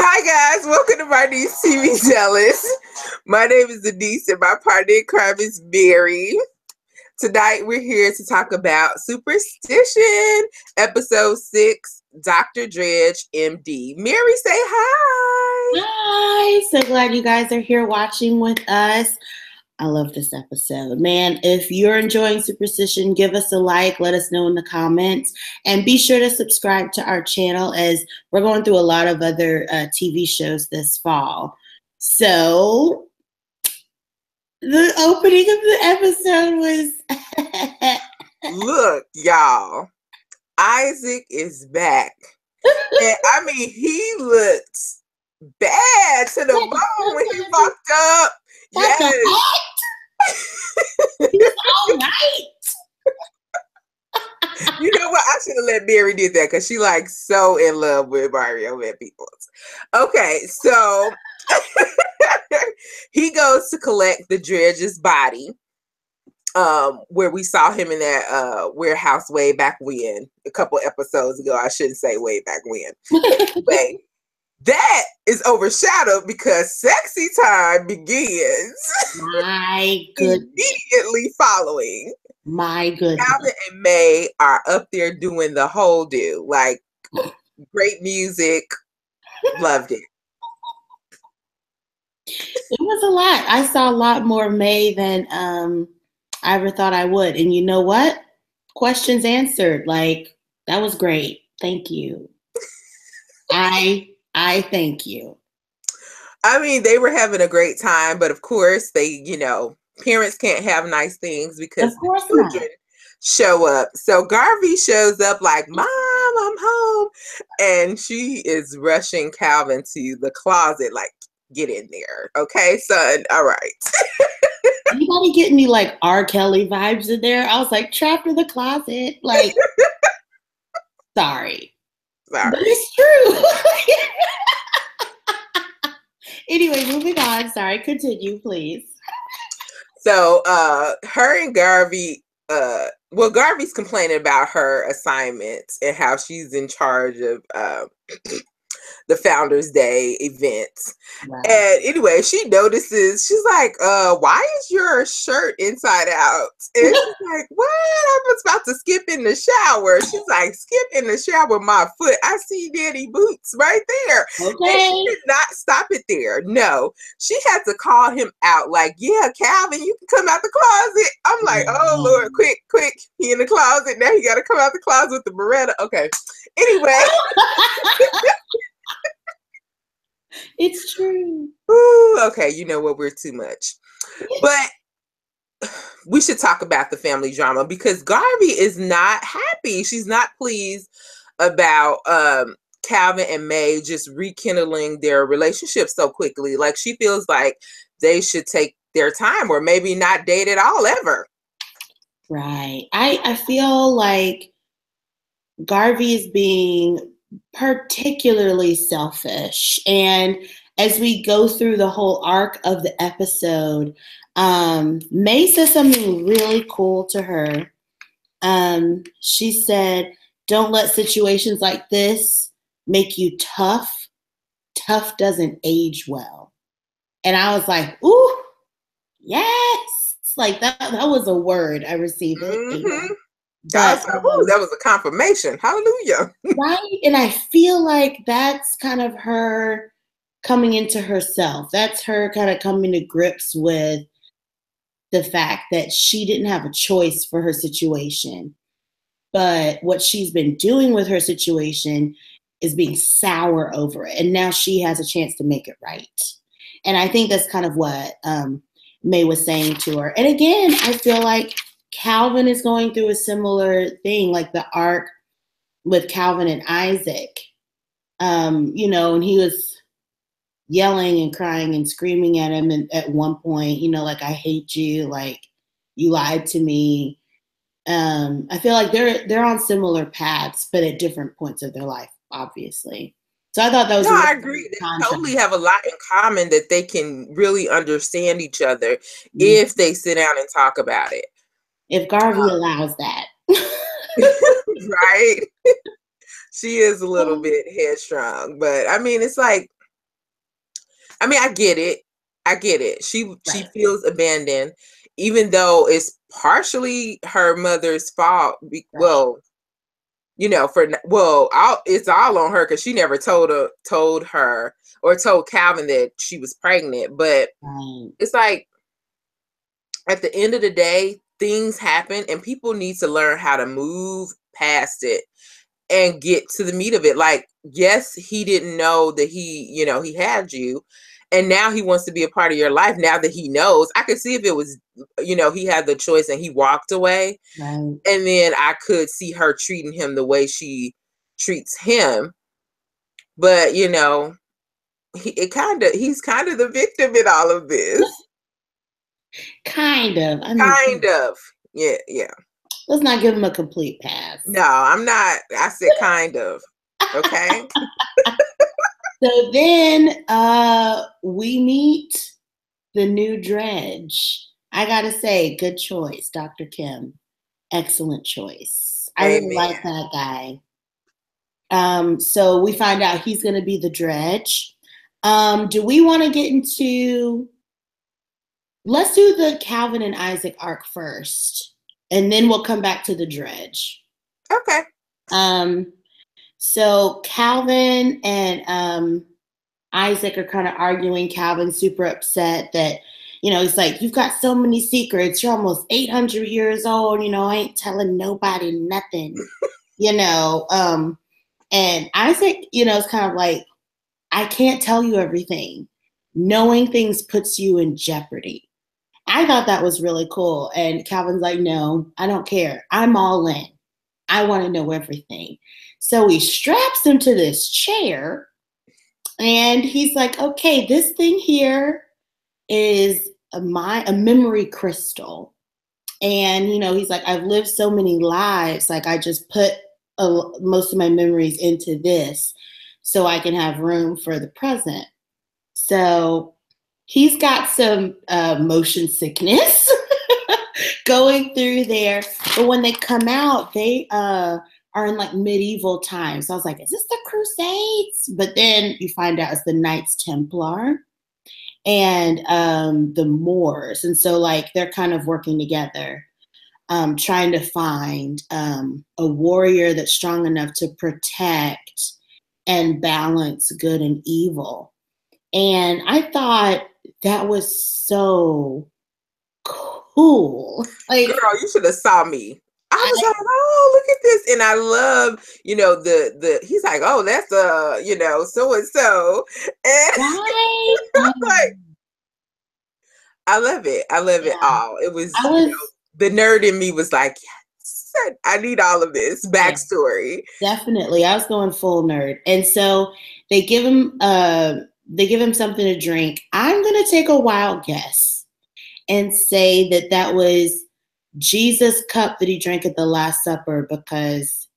Hi guys, welcome to my new TV Jealous. My name is Denise and my partner in crime is Mary. Tonight we're here to talk about Superstition, episode 6, Dr. Dredge, MD. Mary, say hi. Hi, so glad you guys are here watching with us. I love this episode. Man, if you're enjoying Superstition, give us a like, let us know in the comments, and be sure to subscribe to our channel as we're going through a lot of other TV shows this fall. So, the opening of the episode was... Look, y'all, Isaac is back. And I mean, he looked bad to the bone when he walked up. Yes. He was all right. You know what? I should have let Mary do that because she like so in love with Mario Van Peebles. Okay, so he goes to collect the Dredge's body, where we saw him in that warehouse way back when, a couple episodes ago. I shouldn't say way back when. But that is overshadowed because sexy time begins. My goodness. Immediately following. My goodness. Calvin and May are up there doing the whole do. Like, great music. Loved it. It was a lot. I saw a lot more May than I ever thought I would. And you know what? Questions answered. Like, that was great. Thank you. I thank you. I mean, they were having a great time, but of course they, parents can't have nice things because the children show up. So Garvey shows up like, Mom, I'm home. And she is rushing Calvin to the closet, like, get in there. Okay, son. All right. Anybody getting me like R. Kelly vibes in there? I was like, trapped in the closet. Like, sorry. But it's true. Anyway, moving on. Sorry, continue, please. So her and Garvey, Garvey's complaining about her assignments and how she's in charge of the Founders Day events. Wow. And anyway, she notices, she's like, why is your shirt inside out? And she's like, what? I was about to skip in the shower. She's like, skip in the shower with my foot. I see daddy boots right there. Okay. And she did not stop it there. No, she had to call him out like, yeah, Calvin, you can come out the closet. I'm like, oh Lord, quick, he in the closet. Now he got to come out the closet with the Beretta. Okay. Anyway. It's true. Ooh, okay, you know what? We're too much. But we should talk about the family drama because Garvey is not happy. She's not pleased about Calvin and May just rekindling their relationship so quickly. Like, she feels like they should take their time or maybe not date at all ever. Right. I feel like Garvey is being particularly selfish, and as we go through the whole arc of the episode, May says something really cool to her. She said, don't let situations like this make you tough. Tough doesn't age well. And I was like, ooh, yes, like that was a word I received it. Mm-hmm. But, that was a confirmation. Hallelujah. Right. And I feel like that's kind of her coming into herself. That's her kind of coming to grips with the fact that she didn't have a choice for her situation. But what she's been doing with her situation is being sour over it. And now she has a chance to make it right. And I think that's kind of what May was saying to her. And again, I feel like Calvin is going through a similar thing, like the arc with Calvin and Isaac, and he was yelling and crying and screaming at him. And at one point, like, I hate you, like, you lied to me. I feel like they're on similar paths, but at different points of their life, obviously. So I thought that was. No, I agree. They totally have a lot in common that they can really understand each other if they sit down and talk about it. If Garvey allows that. Right. She is a little bit headstrong, but I mean, it's like, I mean, I get it. I get it. She Right. feels abandoned, even though it's partially her mother's fault. Right. Well, it's all on her because she never told her or told Calvin that she was pregnant. But Right. it's like, at the end of the day, things happen, and people need to learn how to move past it and get to the meat of it. Like, yes, he didn't know that he had you, and now he wants to be a part of your life. Now that he knows, I could see if it was, he had the choice and he walked away, Right. and then I could see her treating him the way she treats him. But he's kind of the victim in all of this. Kind of. I mean, Kind of. Yeah, yeah. let's not give him a complete pass. No, I'm not. I said kind of. Okay. So then we meet the new Dredge. I gotta say, good choice, Dr. Kim. Excellent choice. I really Amen. like that guy. So we find out he's gonna be the Dredge. Do we want to get into, let's do the Calvin and Isaac arc first, and then we'll come back to the Dredge. Okay. So Calvin and Isaac are kind of arguing. Calvin's super upset that, he's like, you've got so many secrets. You're almost 800 years old. I ain't telling nobody nothing, and Isaac, is kind of like, I can't tell you everything. Knowing things puts you in jeopardy. I thought that was really cool. And Calvin's like, no, I don't care. I'm all in. I want to know everything. So he straps him to this chair and he's like, okay, this thing here is a memory crystal. And, he's like, I've lived so many lives. Like, I just put most of my memories into this so I can have room for the present. So he's got some motion sickness going through there. But when they come out, they are in like medieval times. So I was like, is this the Crusades? But then you find out it's the Knights Templar and the Moors. And so like they're kind of working together, trying to find a warrior that's strong enough to protect and balance good and evil. And I thought that was so cool. Like, girl, you should have saw me. I was like, oh, look at this. And I love, he's like, oh, that's so and so. And right? I'm like, I love it. I love it all. It was, the nerd in me was like, yes, I need all of this backstory. Definitely. I was going full nerd. And so they give him something to drink. I'm going to take a wild guess and say that was Jesus' cup that he drank at the Last Supper, because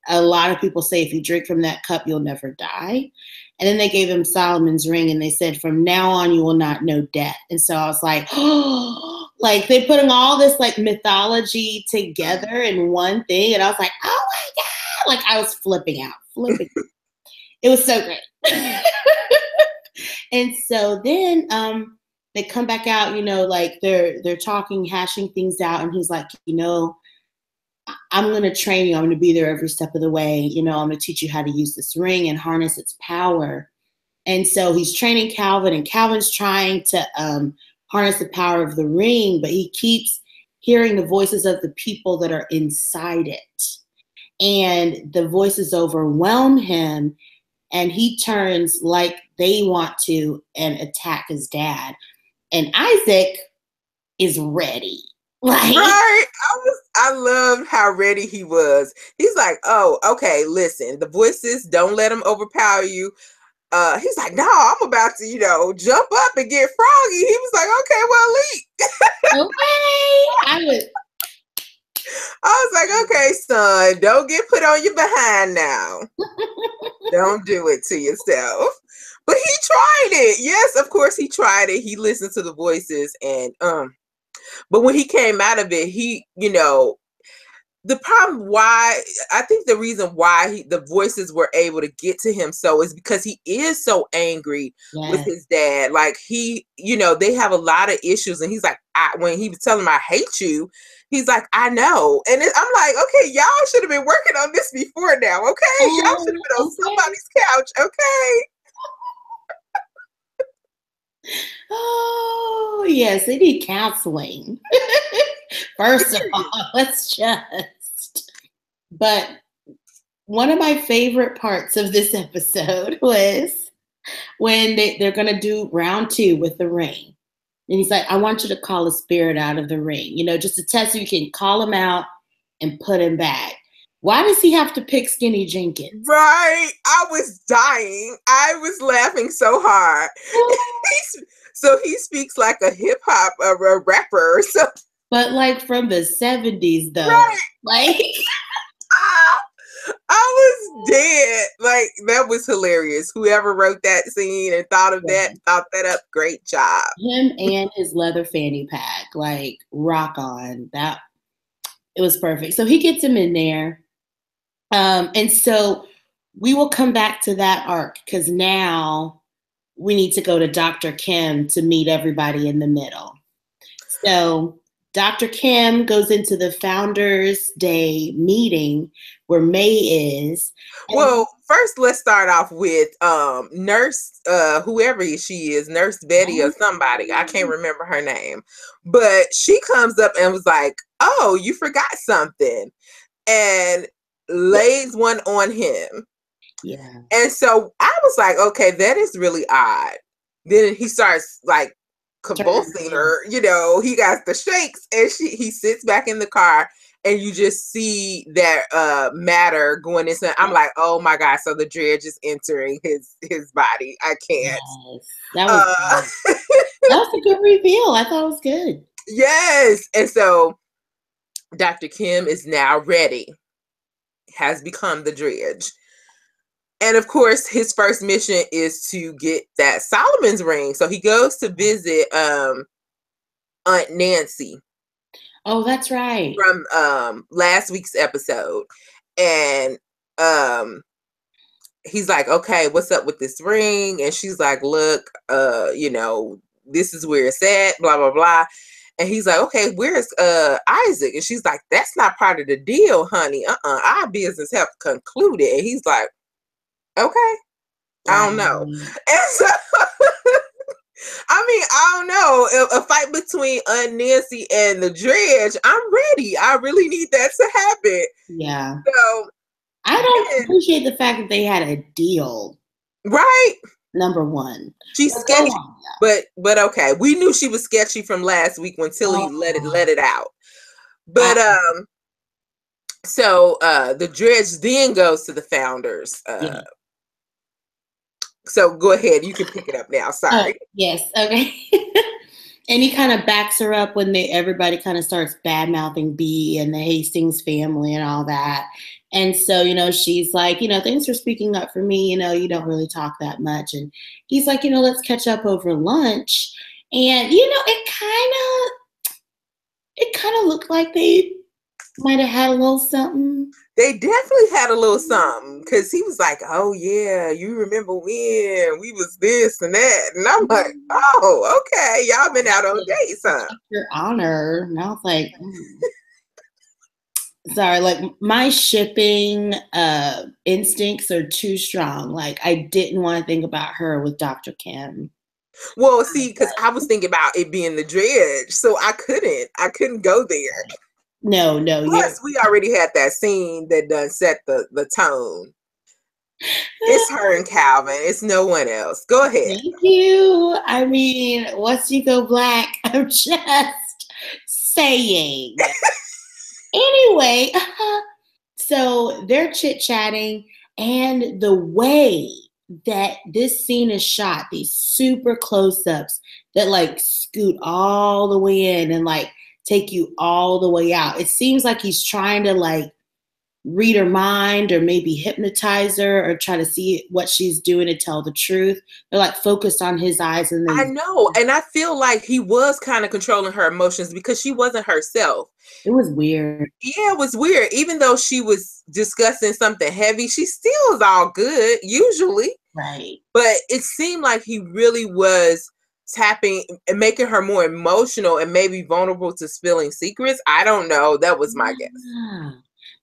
a lot of people say if you drink from that cup, you'll never die. And then they gave him Solomon's ring and they said, from now on, you will not know death. And so I was like, oh, like they're putting all this like mythology together in one thing. And I was like, oh my God. Like I was flipping out. It was so great. And so then they come back out, like they're talking, hashing things out. And he's like, I'm going to train you. I'm going to be there every step of the way. I'm going to teach you how to use this ring and harness its power. And so he's training Calvin, and Calvin's trying to harness the power of the ring, but he keeps hearing the voices of the people that are inside it. And the voices overwhelm him, and he turns like they want to and attack his dad. And Isaac is ready. Like, right. I loved how ready he was. He's like, oh, okay, listen, the voices, don't let them overpower you. He's like, no, I'm about to, jump up and get froggy. He was like, okay, well, leap. Okay. I was like, okay, son, don't get put on your behind now. Don't do it to yourself. But he tried it. Yes, of course he tried it. He listened to the voices, and but when he came out of it, he, the problem why I think the reason why the voices were able to get to him so is because he is so angry with Yes. his dad. Like he, they have a lot of issues, and he's like, when he was telling him I hate you, he's like, I know, and I'm like, okay, y'all should have been working on this before now, okay? Y'all should have been on somebody's couch, okay? Oh yes, they need counseling. First of all, let's just. But one of my favorite parts of this episode was when they're going to do round 2 with the ring. And he's like, I want you to call a spirit out of the ring, just to test if you can call him out and put him back. Why does he have to pick Skinny Jenkins? Right. I was dying. I was laughing so hard. So he speaks like a hip hop a rapper or something. But like from the 70s though. Right. Like I was dead. Like that was hilarious. Whoever wrote that scene and thought that up, great job. Him and his leather fanny pack, like rock on. That it was perfect. So he gets him in there. And so we will come back to that arc because now we need to go to Dr. Kim to meet everybody in the middle. So Dr. Kim goes into the Founders Day meeting where May is. Well, first let's start off with Nurse, whoever she is, Nurse Betty or somebody. I can't remember her name. But she comes up and was like, oh, you forgot something. And lays one on him. Yeah. And so I was like, okay, that is really odd. Then he starts like convulsing her, he got the shakes, and he sits back in the car, and you just see that matter going into. I'm like, oh my god! So the dredge is entering his body. I can't. Yes. That was a good reveal. I thought it was good. Yes, and so Dr. Kim is now ready. Has become the dredge. And of course, his first mission is to get that Solomon's ring. So he goes to visit Aunt Nancy. Oh, that's right. From last week's episode. And he's like, okay, what's up with this ring? And she's like, look, this is where it's at, blah, blah, blah. And he's like, okay, where's Isaac? And she's like, that's not part of the deal, honey. Our business have concluded. And he's like, okay, I don't know. And so, I don't know. A fight between Aunt Nancy and the dredge, I'm ready. I really need that to happen. Yeah. So I don't appreciate the fact that they had a deal. Right. Number one. She's sketchy. But okay. We knew she was sketchy from last week when Tilly let it out. But so the dredge then goes to the Founders. So go ahead. You can pick it up now. Sorry. Yes. Okay. And he kind of backs her up when everybody kind of starts bad-mouthing B and the Hastings family and all that. And so, she's like, thanks for speaking up for me. You don't really talk that much. And he's like, let's catch up over lunch. And, it kind of looked like they might have had a little something. They definitely had a little something because he was like, oh, yeah, you remember when we was this and that. And I'm like, oh, okay. Y'all been out on dates, huh? Your honor. And I was like, sorry, like my shipping instincts are too strong. Like I didn't want to think about her with Dr. Kim. Well, see, because I was thinking about it being the dredge. So I couldn't go there. No. Plus, we already had that scene that done set the tone. It's her and Calvin. It's no one else. Go ahead. Thank you. I mean, once you go black, I'm just saying. Anyway, so they're chit-chatting, and the way that this scene is shot, these super close-ups that like scoot all the way in and like take you all the way out. It seems like he's trying to like read her mind or maybe hypnotize her or try to see what she's doing to tell the truth. They're like focused on his eyes and I then know. And I feel like he was kind of controlling her emotions because she wasn't herself. it was weird. Yeah, it was weird. Even though she was discussing something heavy, she still is all good, usually. Right. But it seemed like he really was tapping and making her more emotional and maybe vulnerable to spilling secrets. I don't know. That was my guess. Yeah.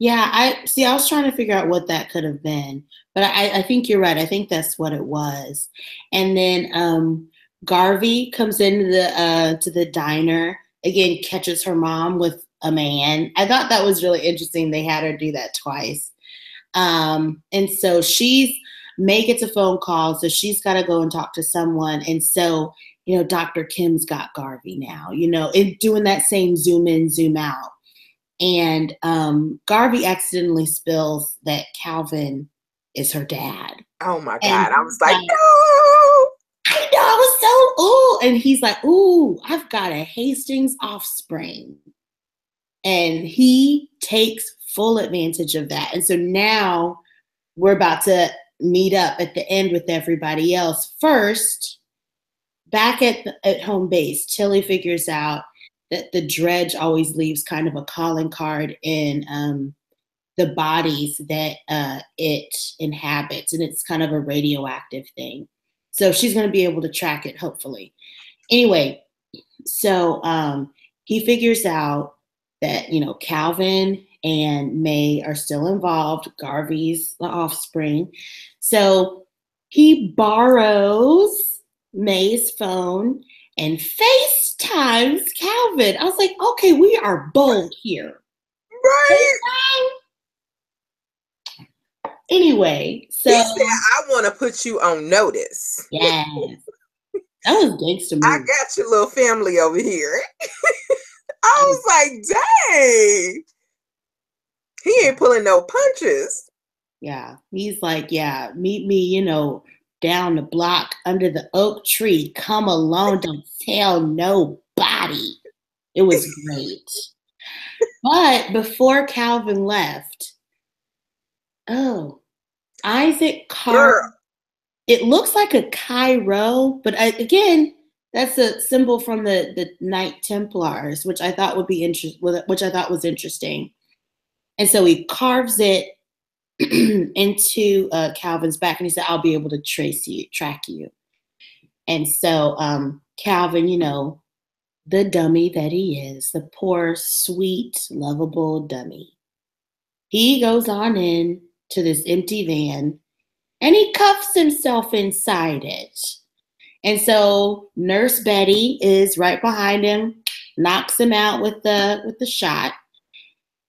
Yeah, I was trying to figure out what that could have been, but I think you're right. I think that's what it was. And then Garvey comes into the to the diner again, catches her mom with a man. I thought that was really interesting. They had her do that twice. And so May gets a phone call, so she's got to go and talk to someone. And so, Dr. Kim's got Garvey now, and doing that same zoom in, zoom out. And Garvey accidentally spills that Calvin is her dad. Oh my And God. I was like, no. I know, I was so, ooh. And he's like, ooh, I've got a Hastings offspring. And he takes full advantage of that. And so now we're about to meet up at the end with everybody else. First, back at home base, Tilly figures out that the dredge always leaves kind of a calling card in the bodies that it inhabits, and it's kind of a radioactive thing. So she's going to be able to track it, hopefully. Anyway, so he figures out that, Calvin and May are still involved. Garvey's the offspring. So he borrows May's phone and FaceTimes Calvin. I was like, okay, we are bold here. Right. Anyway, so he said, I want to put you on notice. Yes. That was gangster move. I got your little family over here. I was like, dang. He ain't pulling no punches. Yeah. He's like, yeah, meet me, down the block under the oak tree. Come along. Don't tell nobody. It was great. But before Calvin left, Isaac carved. It looks like a Cairo, but again, that's a symbol from the Knight Templars, which I thought was interesting. And so he carves it into Calvin's back, and he said, "I'll be able to track you." And so Calvin, the dummy that he is, the poor, sweet, lovable dummy, he goes on in to this empty van, and he cuffs himself inside it. And so Nurse Betty is right behind him, knocks him out with the shot,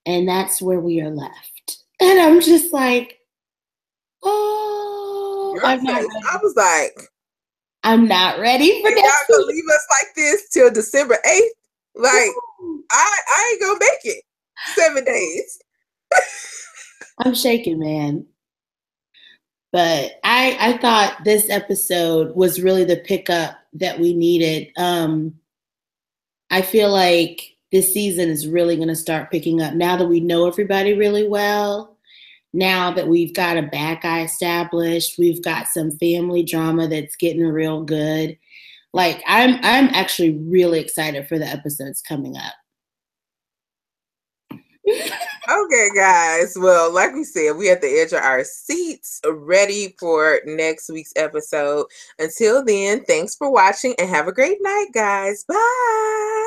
and that's where we are left. And I'm just like, oh, I was like, I'm not ready for y'all that. gonna leave us like this till December 8th? Like, I ain't gonna make it 7 days. I'm shaking, man. But I thought this episode was really the pickup that we needed. I feel like this season is really going to start picking up now that we know everybody really well. Now that we've got a bad guy established, we've got some family drama that's getting real good. Like I'm actually really excited for the episodes coming up. Okay, guys. Well, like we said, we at the edge of our seats, ready for next week's episode. Until then, thanks for watching and have a great night, guys. Bye.